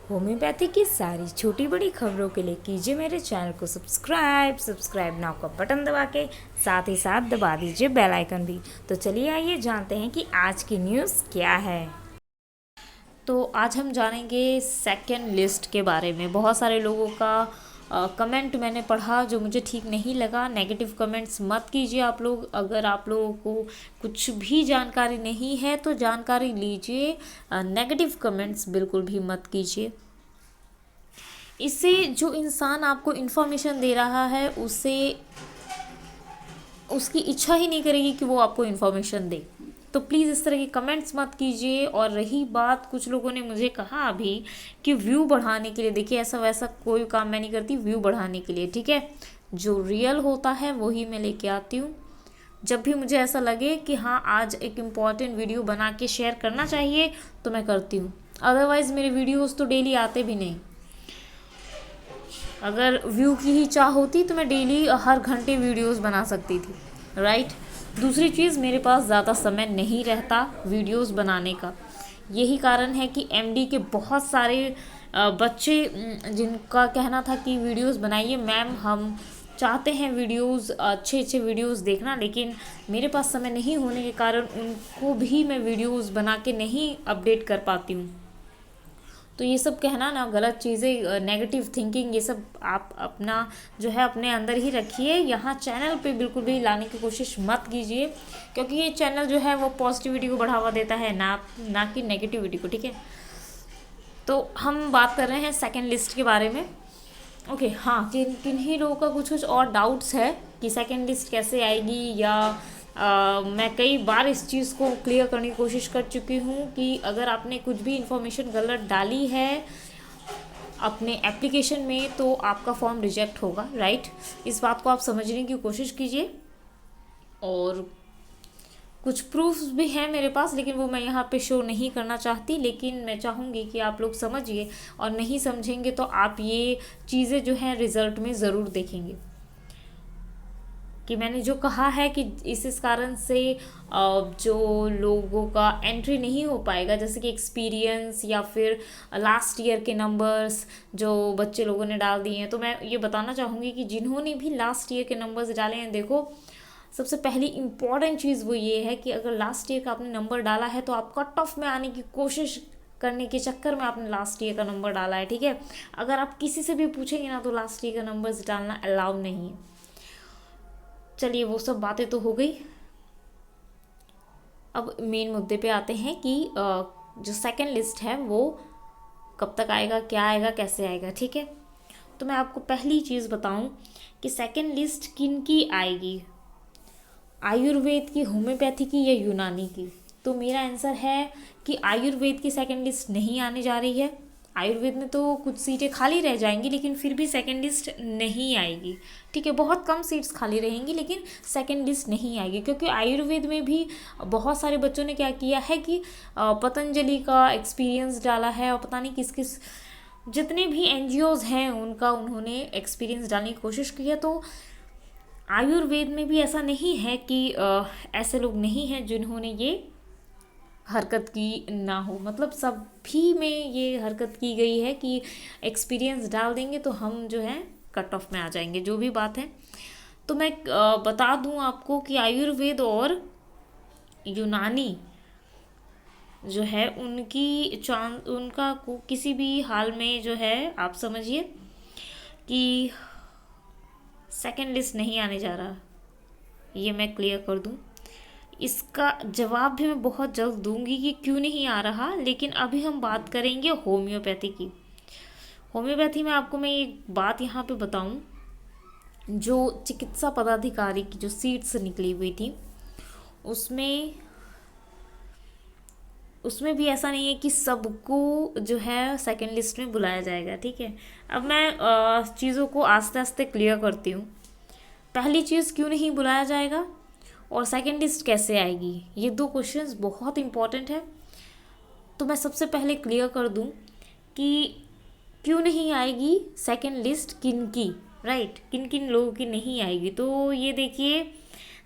Homeopathy की सारी छोटी बड़ी खबरों के लिए कीजिए मेरे चैनल को सब्सक्राइब नाउ का बटन दबा के साथ ही साथ दबा दीजिए बेल आइकन भी। तो चलिए आइए जानते हैं कि आज की न्यूज़ क्या है। तो आज हम जानेंगे सेकंड लिस्ट के बारे में। बहुत सारे लोगों का कमेंट मैंने पढ़ा जो मुझे ठीक नहीं लगा। नेगेटिव कमेंट्स मत कीजिए आप लोग। अगर आप लोगों को कुछ भी जानकारी नहीं है तो जानकारी लीजिए, नेगेटिव कमेंट्स बिल्कुल भी मत कीजिए। इससे जो इंसान आपको इन्फॉर्मेशन दे रहा है उसे उसकी इच्छा ही नहीं करेगी कि वो आपको इन्फॉर्मेशन दे। तो प्लीज़ इस तरह के कमेंट्स मत कीजिए। और रही बात, कुछ लोगों ने मुझे कहा अभी कि व्यू बढ़ाने के लिए, देखिए ऐसा वैसा कोई काम मैं नहीं करती व्यू बढ़ाने के लिए, ठीक है। जो रियल होता है वही मैं लेके आती हूँ। जब भी मुझे ऐसा लगे कि हाँ आज एक इम्पॉर्टेंट वीडियो बना के शेयर करना चाहिए तो मैं करती हूँ। अदरवाइज़ मेरे वीडियोज़ तो डेली आते भी नहीं। अगर व्यू की ही चाह होती तो मैं डेली हर घंटे वीडियोस बना सकती थी, राइट। दूसरी चीज़, मेरे पास ज़्यादा समय नहीं रहता वीडियोस बनाने का। यही कारण है कि एमडी के बहुत सारे बच्चे जिनका कहना था कि वीडियोस बनाइए मैम, हम चाहते हैं वीडियोस, अच्छे अच्छे वीडियोस देखना, लेकिन मेरे पास समय नहीं होने के कारण उनको भी मैं वीडियोस बना के नहीं अपडेट कर पाती हूँ। तो ये सब कहना ना गलत चीज़ें, नेगेटिव थिंकिंग, ये सब आप अपना जो है अपने अंदर ही रखिए। यहाँ चैनल पे बिल्कुल भी लाने की कोशिश मत कीजिए, क्योंकि ये चैनल जो है वो पॉजिटिविटी को बढ़ावा देता है, ना कि नेगेटिविटी को, ठीक है। तो हम बात कर रहे हैं सेकंड लिस्ट के बारे में। ओके, हाँ, किन ही लोगों का कुछ कुछ और डाउट्स है कि सेकंड लिस्ट कैसे आएगी, या मैं कई बार इस चीज़ को क्लियर करने की कोशिश कर चुकी हूँ कि अगर आपने कुछ भी इंफॉर्मेशन गलत डाली है अपने एप्लीकेशन में तो आपका फॉर्म रिजेक्ट होगा, राइट। इस बात को आप समझने की कोशिश कीजिए। और कुछ प्रूफ्स भी हैं मेरे पास, लेकिन वो मैं यहाँ पे शो नहीं करना चाहती, लेकिन मैं चाहूँगी कि आप लोग समझिए। और नहीं समझेंगे तो आप ये चीज़ें जो हैं रिज़ल्ट में ज़रूर देखेंगे कि मैंने जो कहा है कि इस कारण से जो लोगों का एंट्री नहीं हो पाएगा, जैसे कि एक्सपीरियंस या फिर लास्ट ईयर के नंबर्स जो बच्चे लोगों ने डाल दिए हैं। तो मैं ये बताना चाहूँगी कि जिन्होंने भी लास्ट ईयर के नंबर्स डाले हैं, देखो सबसे पहली इम्पॉर्टेंट चीज़ वो ये है कि अगर लास्ट ईयर का आपने नंबर डाला है तो आप कट ऑफ में आने की कोशिश करने के चक्कर में आपने लास्ट ईयर का नंबर डाला है, ठीक है। अगर आप किसी से भी पूछेंगे ना तो लास्ट ईयर का नंबर्स डालना अलाउ नहीं है। चलिए वो सब बातें तो हो गई। अब मेन मुद्दे पे आते हैं कि जो सेकंड लिस्ट है वो कब तक आएगा, क्या आएगा, कैसे आएगा, ठीक है। तो मैं आपको पहली चीज़ बताऊं कि सेकंड लिस्ट किन की आएगी, आयुर्वेद की, होम्योपैथी की, या यूनानी की। तो मेरा आंसर है कि आयुर्वेद की सेकंड लिस्ट नहीं आने जा रही है। आयुर्वेद में तो कुछ सीटें खाली रह जाएंगी, लेकिन फिर भी सेकंड लिस्ट नहीं आएगी, ठीक है। बहुत कम सीट्स खाली रहेंगी लेकिन सेकंड लिस्ट नहीं आएगी, क्योंकि आयुर्वेद में भी बहुत सारे बच्चों ने क्या किया है कि पतंजलि का एक्सपीरियंस डाला है, और पता नहीं किस किस जितने भी एनजीओज़ हैं उनका उन्होंने एक्सपीरियंस डालने की कोशिश की है। तो आयुर्वेद में भी ऐसा नहीं है कि ऐसे लोग नहीं हैं जिन्होंने ये हरकत की ना हो, मतलब सभी में ये हरकत की गई है कि एक्सपीरियंस डाल देंगे तो हम जो है कट ऑफ में आ जाएंगे, जो भी बात है। तो मैं बता दूं आपको कि आयुर्वेद और यूनानी जो है उनकी चांस, उनका किसी भी हाल में जो है आप समझिए कि सेकंड लिस्ट नहीं आने जा रहा, ये मैं क्लियर कर दूं। इसका जवाब भी मैं बहुत जल्द दूंगी कि क्यों नहीं आ रहा, लेकिन अभी हम बात करेंगे होम्योपैथी की। होम्योपैथी में आपको मैं एक बात यहाँ पे बताऊं, जो चिकित्सा पदाधिकारी की जो सीट्स निकली हुई थी उसमें उसमें भी ऐसा नहीं है कि सबको जो है सेकंड लिस्ट में बुलाया जाएगा, ठीक है। अब मैं चीज़ों को आस्ते आस्ते क्लियर करती हूँ। पहली चीज़, क्यों नहीं बुलाया जाएगा, और सेकंड लिस्ट कैसे आएगी, ये दो क्वेश्चंस बहुत इंपॉर्टेंट है। तो मैं सबसे पहले क्लियर कर दूं कि क्यों नहीं आएगी सेकंड लिस्ट, किन की, राइट, किन किन लोगों की नहीं आएगी। तो ये देखिए,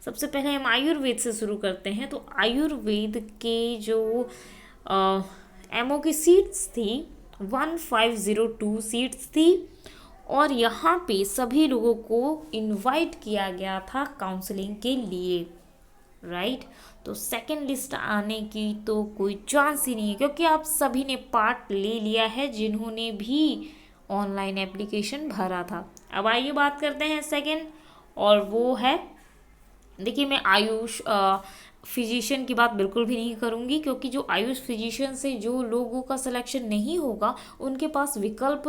सबसे पहले हम आयुर्वेद से शुरू करते हैं। तो आयुर्वेद के जो एमओ की सीट्स थी 1502 सीट्स थी और यहाँ पे सभी लोगों को इनवाइट किया गया था काउंसलिंग के लिए, राइट। तो सेकंड लिस्ट आने की तो कोई चांस ही नहीं है, क्योंकि आप सभी ने पार्ट ले लिया है जिन्होंने भी ऑनलाइन एप्लीकेशन भरा था। अब आइए बात करते हैं सेकंड, और वो है, देखिए मैं आयुष फिजिशियन की बात बिल्कुल भी नहीं करूँगी, क्योंकि जो आयुष फिजिशियन से जो लोगों का सिलेक्शन नहीं होगा उनके पास विकल्प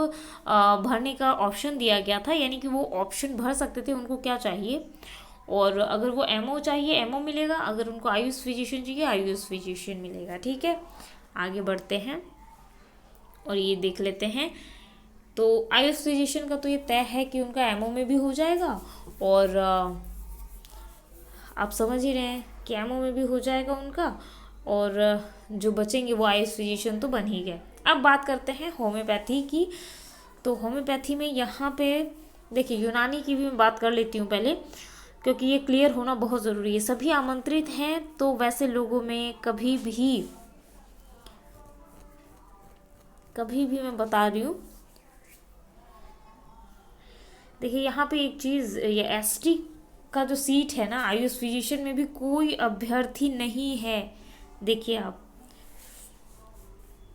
भरने का ऑप्शन दिया गया था, यानी कि वो ऑप्शन भर सकते थे उनको क्या चाहिए, और अगर वो एमओ चाहिए एमओ मिलेगा, अगर उनको आयुष फिजिशियन चाहिए आयुष फिजिशियन मिलेगा। ठीक है, आगे बढ़ते हैं और ये देख लेते हैं। तो आयुष फिजिशियन का तो ये तय है कि उनका एमओ में भी हो जाएगा, और आप समझ ही रहे हैं कि एमओ में भी हो जाएगा उनका, और जो बचेंगे वो आयुष फिजिशियन तो बन ही गए। अब बात करते हैं होम्योपैथी की। तो होम्योपैथी में यहाँ पे देखिए, यूनानी की भी मैं बात कर लेती हूँ पहले, क्योंकि ये क्लियर होना बहुत ज़रूरी है। सभी आमंत्रित हैं, तो वैसे लोगों में कभी भी मैं बता रही हूँ, देखिए यहाँ पे एक चीज़, ये एसटी का जो सीट है ना, आयुष फिजिशियन में भी कोई अभ्यर्थी नहीं है। देखिए आप,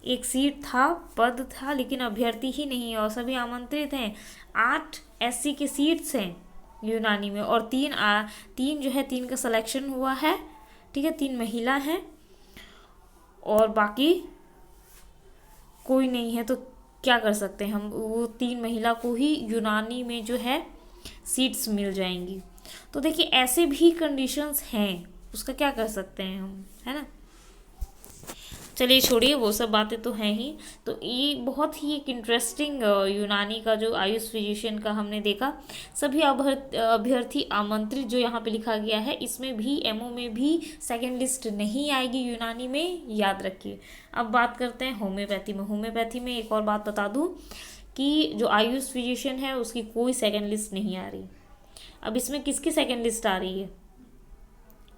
एक सीट था, पद था, लेकिन अभ्यर्थी ही नहीं है और सभी आमंत्रित हैं। 8 एससी के सीट्स हैं यूनानी में, और तीन जो है, 3 का सिलेक्शन हुआ है। ठीक है, 3 महिला हैं और बाकी कोई नहीं है, तो क्या कर सकते हैं हम, वो 3 महिला को ही यूनानी में जो है सीट्स मिल जाएंगी। तो देखिए ऐसे भी कंडीशंस हैं, उसका क्या कर सकते हैं हम, है ना। चलिए छोड़िए, वो सब बातें तो हैं ही। तो ये बहुत ही एक इंटरेस्टिंग यूनानी का जो आयुष फिजिशियन का हमने देखा। सभी अभ्यर्थी आमंत्रित जो यहाँ पे लिखा गया है, इसमें भी एमओ में भी सेकंड लिस्ट नहीं आएगी यूनानी में, याद रखिए। अब बात करते हैं होम्योपैथी में। होम्योपैथी में एक और बात बता दूँ कि जो आयुष फिजिशियन है उसकी कोई सेकेंड लिस्ट नहीं आ रही। अब इसमें किसकी सेकेंड लिस्ट आ रही है,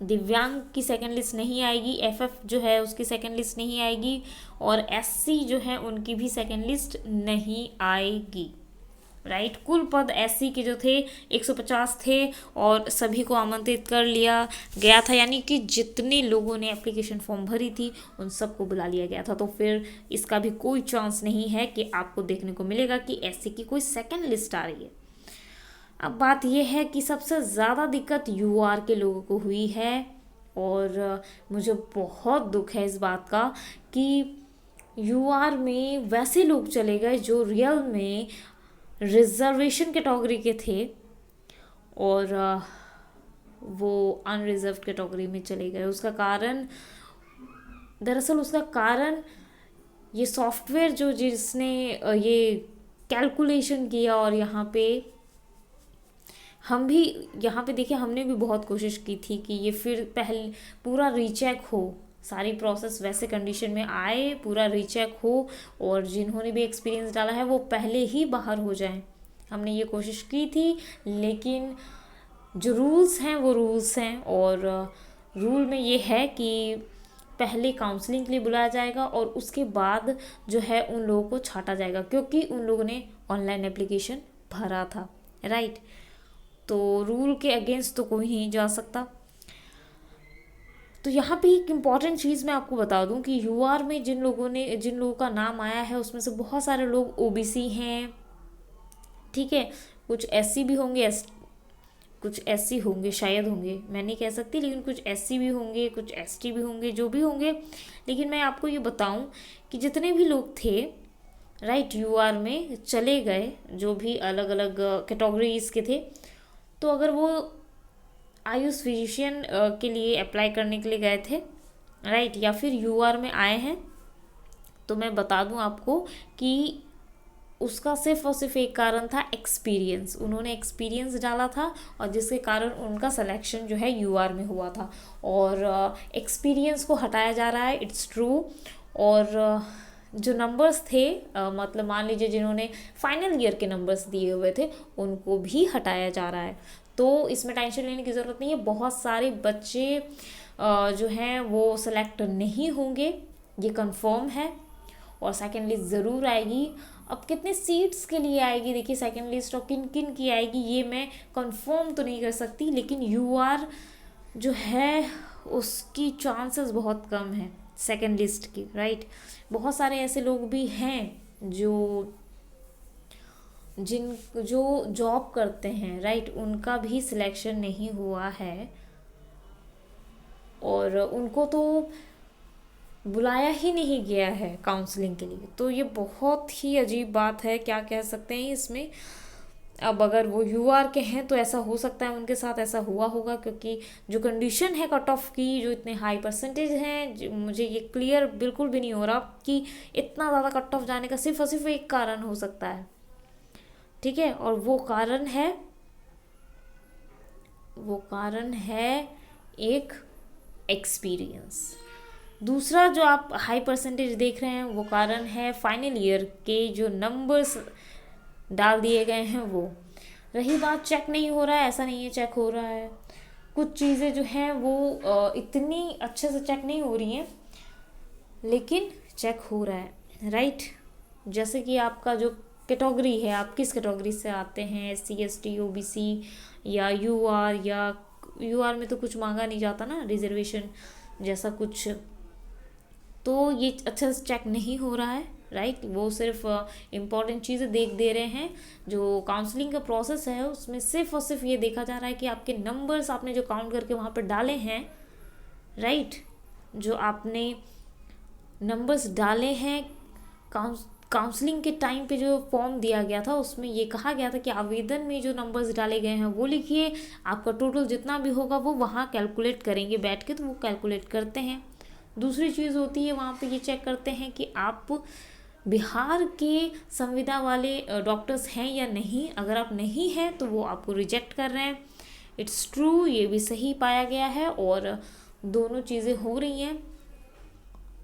दिव्यांग की सेकंड लिस्ट नहीं आएगी, एफएफ जो है उसकी सेकंड लिस्ट नहीं आएगी, और एससी जो है उनकी भी सेकंड लिस्ट नहीं आएगी, राइट। कुल पद एससी के जो थे 150 थे और सभी को आमंत्रित कर लिया गया था, यानी कि जितने लोगों ने एप्लीकेशन फॉर्म भरी थी उन सबको बुला लिया गया था। तो फिर इसका भी कोई चांस नहीं है कि आपको देखने को मिलेगा कि एससी की कोई सेकंड लिस्ट आ रही है। अब बात यह है कि सबसे ज़्यादा दिक्कत यूआर के लोगों को हुई है, और मुझे बहुत दुख है इस बात का कि यूआर में वैसे लोग चले गए जो रियल में रिजर्वेशन कैटेगरी के थे, और वो अनरिजर्व कैटेगरी में चले गए। दरअसल उसका कारण ये सॉफ्टवेयर जो जिसने ये कैलकुलेशन किया, और यहाँ पे हम भी यहाँ पे देखिए, हमने भी बहुत कोशिश की थी कि ये फिर पहले पूरा रीचेक हो, सारी प्रोसेस वैसे कंडीशन में आए, पूरा रीचेक हो, और जिन्होंने भी एक्सपीरियंस डाला है वो पहले ही बाहर हो जाएं। हमने ये कोशिश की थी, लेकिन जो रूल्स हैं वो रूल्स हैं, और रूल में ये है कि पहले काउंसलिंग के लिए बुलाया जाएगा और उसके बाद जो है उन लोगों को छांटा जाएगा, क्योंकि उन लोगों ने ऑनलाइन एप्लीकेशन भरा था, राइट। तो रूल के अगेंस्ट तो कोई नहीं जा सकता। तो यहाँ पे एक इम्पॉर्टेंट चीज़ मैं आपको बता दूँ कि यूआर में जिन लोगों का नाम आया है उसमें से बहुत सारे लोग ओबीसी हैं, ठीक है, कुछ एससी भी होंगे, कुछ एससी होंगे, शायद होंगे, मैं नहीं कह सकती, लेकिन कुछ एससी भी होंगे, कुछ एसटी भी होंगे, जो भी होंगे। लेकिन मैं आपको ये बताऊँ कि जितने भी लोग थे, राइट, यूआर में चले गए, जो भी अलग अलग कैटेगरीज के थे, तो अगर वो आयुष फिजिशियन के लिए अप्लाई करने के लिए गए थे, राइट, या फिर यूआर में आए हैं, तो मैं बता दूं आपको कि उसका सिर्फ और सिर्फ एक कारण था, एक्सपीरियंस। उन्होंने एक्सपीरियंस डाला था और जिसके कारण उनका सिलेक्शन जो है यूआर में हुआ था, और एक्सपीरियंस को हटाया जा रहा है, इट्स ट्रू। और जो नंबर्स थे, मतलब मान लीजिए जिन्होंने फाइनल ईयर के नंबर्स दिए हुए थे उनको भी हटाया जा रहा है। तो इसमें टेंशन लेने की ज़रूरत नहीं है, बहुत सारे बच्चे जो हैं वो सिलेक्ट नहीं होंगे, ये कंफर्म है। और सेकंड लिस्ट ज़रूर आएगी। अब कितने सीट्स के लिए आएगी, देखिए सेकंड लिस्ट और किन किन की आएगी ये मैं कंफर्म तो नहीं कर सकती, लेकिन यूआर जो है उसकी चांसेस बहुत कम है सेकंड लिस्ट की, राइट। बहुत सारे ऐसे लोग भी हैं जो जॉब करते हैं, राइट, उनका भी सिलेक्शन नहीं हुआ है और उनको तो बुलाया ही नहीं गया है काउंसलिंग के लिए। तो ये बहुत ही अजीब बात है, क्या कह सकते हैं इसमें। अब अगर वो यूआर के हैं तो ऐसा हो सकता है उनके साथ ऐसा हुआ होगा, क्योंकि जो कंडीशन है कट ऑफ की, जो इतने हाई परसेंटेज हैं, मुझे ये क्लियर बिल्कुल भी नहीं हो रहा कि इतना ज़्यादा कट ऑफ जाने का सिर्फ और सिर्फ एक कारण हो सकता है, ठीक है। और वो कारण है एक एक्सपीरियंस। दूसरा जो आप हाई परसेंटेज देख रहे हैं वो कारण है फाइनल ईयर के जो नंबर्स डाल दिए गए हैं वो। रही बात चेक नहीं हो रहा है, ऐसा नहीं है चेक हो रहा है, कुछ चीज़ें जो हैं वो इतनी अच्छे से चेक नहीं हो रही हैं लेकिन चेक हो रहा है, राइट। जैसे कि आपका जो कैटेगरी है, आप किस कैटेगरी से आते हैं, SC ST OBC या यूआर में तो कुछ मांगा नहीं जाता ना, रिजर्वेशन जैसा कुछ, तो ये अच्छे से चेक नहीं हो रहा है, राइट। वो सिर्फ इम्पॉर्टेंट चीज़ें दे रहे हैं। जो काउंसलिंग का प्रोसेस है उसमें सिर्फ और सिर्फ ये देखा जा रहा है कि आपके नंबर्स आपने जो काउंट करके वहाँ पर डाले हैं, राइट, जो आपने नंबर्स डाले हैं काउंसलिंग के टाइम पे जो फॉर्म दिया गया था उसमें ये कहा गया था कि आवेदन में जो नंबर्स डाले गए हैं वो लिखिए, आपका टोटल जितना भी होगा वो वहाँ कैलकुलेट करेंगे बैठ के, तो वो कैलकुलेट करते हैं। दूसरी चीज़ होती है वहाँ पे ये चेक करते हैं कि आप बिहार के संविदा वाले डॉक्टर्स हैं या नहीं। अगर आप नहीं हैं तो वो आपको रिजेक्ट कर रहे हैं। इट्स ट्रू, ये भी सही पाया गया है और दोनों चीज़ें हो रही हैं।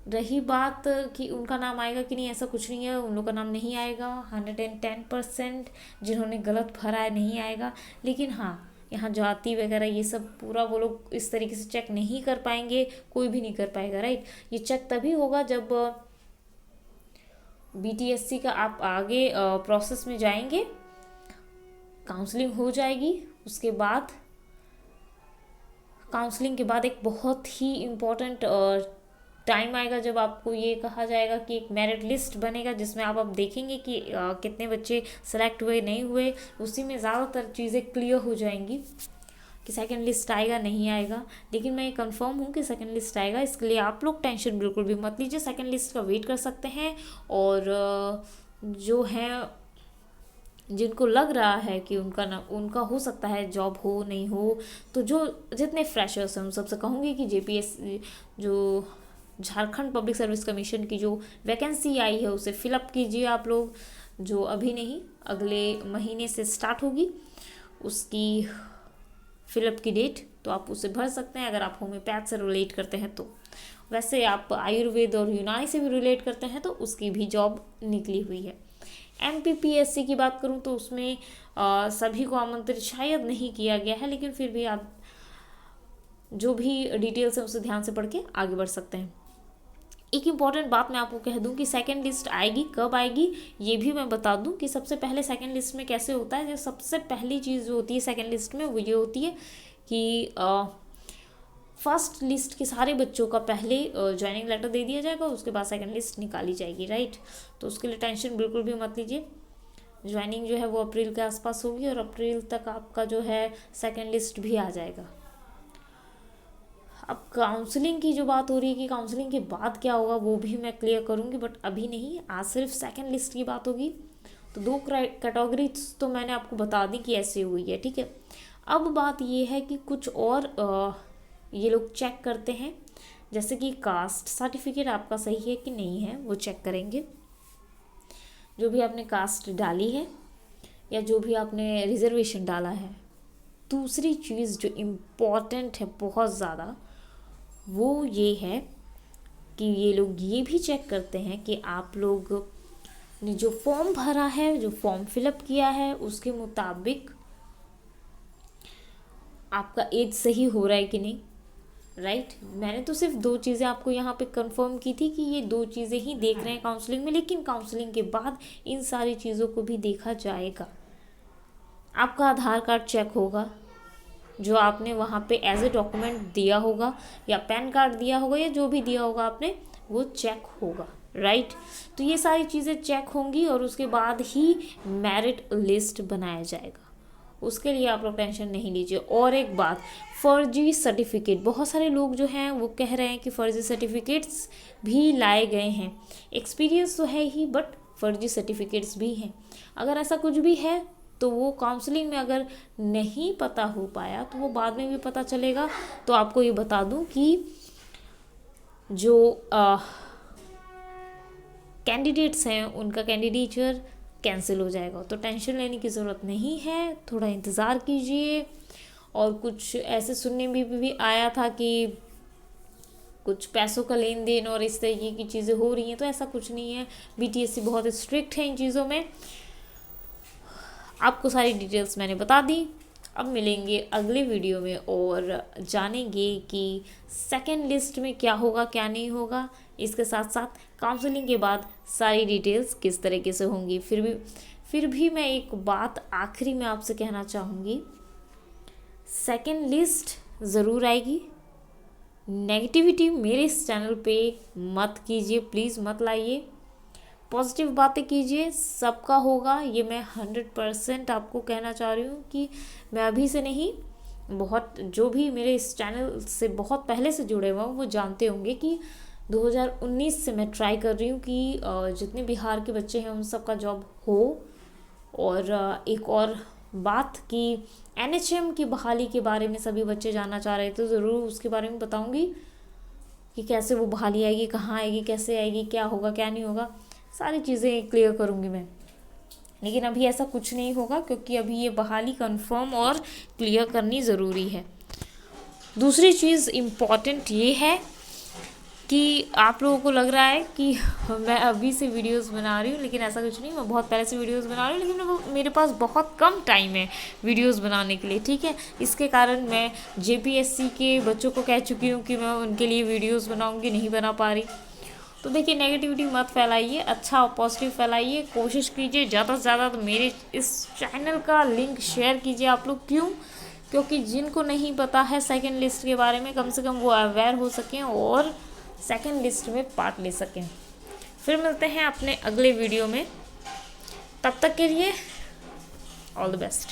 रही बात कि उनका नाम आएगा कि नहीं, ऐसा कुछ नहीं है, उन लोग का नाम नहीं आएगा। 110% जिन्होंने गलत भरा है नहीं आएगा। लेकिन हाँ, यहाँ जाति वगैरह ये सब पूरा वो लोग इस तरीके से चेक नहीं कर पाएंगे, कोई भी नहीं कर पाएगा, राइट। ये चेक तभी होगा जब BTSC का आप आगे प्रोसेस में जाएंगे, काउंसलिंग हो जाएगी। उसके बाद काउंसलिंग के बाद एक बहुत ही इम्पोर्टेंट टाइम आएगा जब आपको ये कहा जाएगा कि एक मेरिट लिस्ट बनेगा जिसमें आप देखेंगे कि कितने बच्चे सेलेक्ट हुए नहीं हुए। उसी में ज़्यादातर चीज़ें क्लियर हो जाएंगी कि सेकंड लिस्ट आएगा नहीं आएगा। लेकिन मैं कंफर्म हूँ कि सेकंड लिस्ट आएगा, इसके लिए आप लोग टेंशन बिल्कुल भी मत लीजिए। सेकंड लिस्ट का वेट कर सकते हैं। और जो हैं जिनको लग रहा है कि उनका हो सकता है जॉब हो नहीं हो, तो जो जितने फ्रेशर्स हैं उन सबसे कहूँगी कि JPS जो झारखंड पब्लिक सर्विस कमीशन की जो वैकेंसी आई है उसे फिलअप कीजिए आप लोग। जो अभी नहीं, अगले महीने से स्टार्ट होगी उसकी फिलअप की डेट, तो आप उसे भर सकते हैं अगर आप होम्योपैथ से रिलेट करते हैं तो। वैसे आप आयुर्वेद और यूनानी से भी रिलेट करते हैं तो उसकी भी जॉब निकली हुई है। MPPSC की बात करूं तो उसमें सभी को आमंत्रित शायद नहीं किया गया है, लेकिन फिर भी आप जो भी डिटेल्स है उसे ध्यान से पढ़ के आगे बढ़ सकते हैं। एक इम्पॉर्टेंट बात मैं आपको कह दूं कि सेकंड लिस्ट आएगी, कब आएगी ये भी मैं बता दूं कि सबसे पहले सेकंड लिस्ट में कैसे होता है। जो सबसे पहली चीज़ जो होती है सेकंड लिस्ट में वो ये होती है कि फर्स्ट लिस्ट के सारे बच्चों का पहले ज्वाइनिंग लेटर दे दिया जाएगा, उसके बाद सेकंड लिस्ट निकाली जाएगी, राइट। तो उसके लिए टेंशन बिल्कुल भी मत लीजिए। ज्वाइनिंग जो है वो अप्रैल के आसपास होगी और अप्रैल तक आपका जो है सेकंड लिस्ट भी आ जाएगा। अब काउंसलिंग की जो बात हो रही है कि काउंसलिंग के बाद क्या होगा वो भी मैं क्लियर करूँगी, बट अभी नहीं, आज सिर्फ सेकंड लिस्ट की बात होगी। तो 2 कैटेगरी तो मैंने आपको बता दी कि ऐसे हुई है, ठीक है। अब बात ये है कि कुछ और ये लोग चेक करते हैं, जैसे कि कास्ट सर्टिफिकेट आपका सही है कि नहीं है वो चेक करेंगे। जो भी आपने कास्ट डाली है या जो भी आपने रिजर्वेशन डाला है। दूसरी चीज़ जो इम्पॉर्टेंट है बहुत ज़्यादा वो ये है कि ये लोग ये भी चेक करते हैं कि आप लोग ने जो फॉर्म भरा है, जो फॉर्म फिलअप किया है उसके मुताबिक आपका एज सही हो रहा है कि नहीं। राइट। मैंने तो सिर्फ 2 चीज़ें आपको यहाँ पे कंफर्म की थी कि ये 2 चीज़ें ही देख रहे हैं काउंसलिंग में, लेकिन काउंसलिंग के बाद इन सारी चीज़ों को भी देखा जाएगा। आपका आधार कार्ड चेक होगा, जो आपने वहाँ पे एज ए डॉक्यूमेंट दिया होगा, या पैन कार्ड दिया होगा, या जो भी दिया होगा आपने, वो चेक होगा, राइट। तो ये सारी चीज़ें चेक होंगी और उसके बाद ही मेरिट लिस्ट बनाया जाएगा। उसके लिए आप लोग टेंशन नहीं लीजिए। और एक बात, फर्जी सर्टिफिकेट, बहुत सारे लोग जो हैं वो कह रहे हैं कि फर्जी सर्टिफिकेट्स भी लाए गए हैं। एक्सपीरियंस तो है ही, बट फर्जी सर्टिफिकेट्स भी हैं। अगर ऐसा कुछ भी है तो वो काउंसलिंग में अगर नहीं पता हो पाया तो वो बाद में भी पता चलेगा। तो आपको ये बता दूं कि जो कैंडिडेट्स हैं उनका कैंडिडेचर कैंसिल हो जाएगा। तो टेंशन लेने की ज़रूरत नहीं है, थोड़ा इंतज़ार कीजिए। और कुछ ऐसे सुनने में भी आया था कि कुछ पैसों का लेन देन और इस तरीके की चीज़ें हो रही हैं, तो ऐसा कुछ नहीं है। बीटीएससी बहुत स्ट्रिक्ट है इन चीज़ों में। आपको सारी डिटेल्स मैंने बता दी। अब मिलेंगे अगले वीडियो में और जानेंगे कि सेकंड लिस्ट में क्या होगा क्या नहीं होगा। इसके साथ साथ काउंसलिंग के बाद सारी डिटेल्स किस तरीके से होंगी। फिर भी मैं एक बात आखिरी में आपसे कहना चाहूँगी, सेकंड लिस्ट ज़रूर आएगी। नेगेटिविटी मेरे इस चैनल पे मत कीजिए, प्लीज़ मत लाइए। पॉजिटिव बातें कीजिए, सबका होगा। ये मैं 100% आपको कहना चाह रही हूँ कि मैं अभी से नहीं, बहुत जो भी मेरे इस चैनल से बहुत पहले से जुड़े हुए हैं वो जानते होंगे कि 2019 से मैं ट्राई कर रही हूँ कि जितने बिहार के बच्चे हैं उन सब का जॉब हो। और एक और बात कि NHM की बहाली के बारे में सभी बच्चे जानना चाह रहे थे, तो ज़रूर उसके बारे में बताऊँगी कि कैसे वो बहाली आएगी, कहाँ आएगी, कैसे आएगी, क्या होगा क्या नहीं होगा, सारी चीज़ें क्लियर करूँगी मैं। लेकिन अभी ऐसा कुछ नहीं होगा क्योंकि अभी ये बहाली कंफर्म और क्लियर करनी ज़रूरी है। दूसरी चीज़ इम्पॉर्टेंट ये है कि आप लोगों को लग रहा है कि मैं अभी से वीडियोस बना रही हूँ, लेकिन ऐसा कुछ नहीं। मैं बहुत पहले से वीडियोस बना रही हूँ, लेकिन मेरे पास बहुत कम टाइम है वीडियोस बनाने के लिए, ठीक है। इसके कारण मैं JPSC के बच्चों को कह चुकी हूँ कि मैं उनके लिए वीडियोस बनाऊँगी, नहीं बना पा रही। तो देखिए, नेगेटिविटी मत फैलाइए, अच्छा और पॉजिटिव फैलाइए। कोशिश कीजिए ज़्यादा से ज़्यादा तो मेरे इस चैनल का लिंक शेयर कीजिए आप लोग। क्यों? क्योंकि जिनको नहीं पता है सेकंड लिस्ट के बारे में, कम से कम वो अवेयर हो सकें और सेकंड लिस्ट में पार्ट ले सकें। फिर मिलते हैं अपने अगले वीडियो में, तब तक के लिए ऑल द बेस्ट।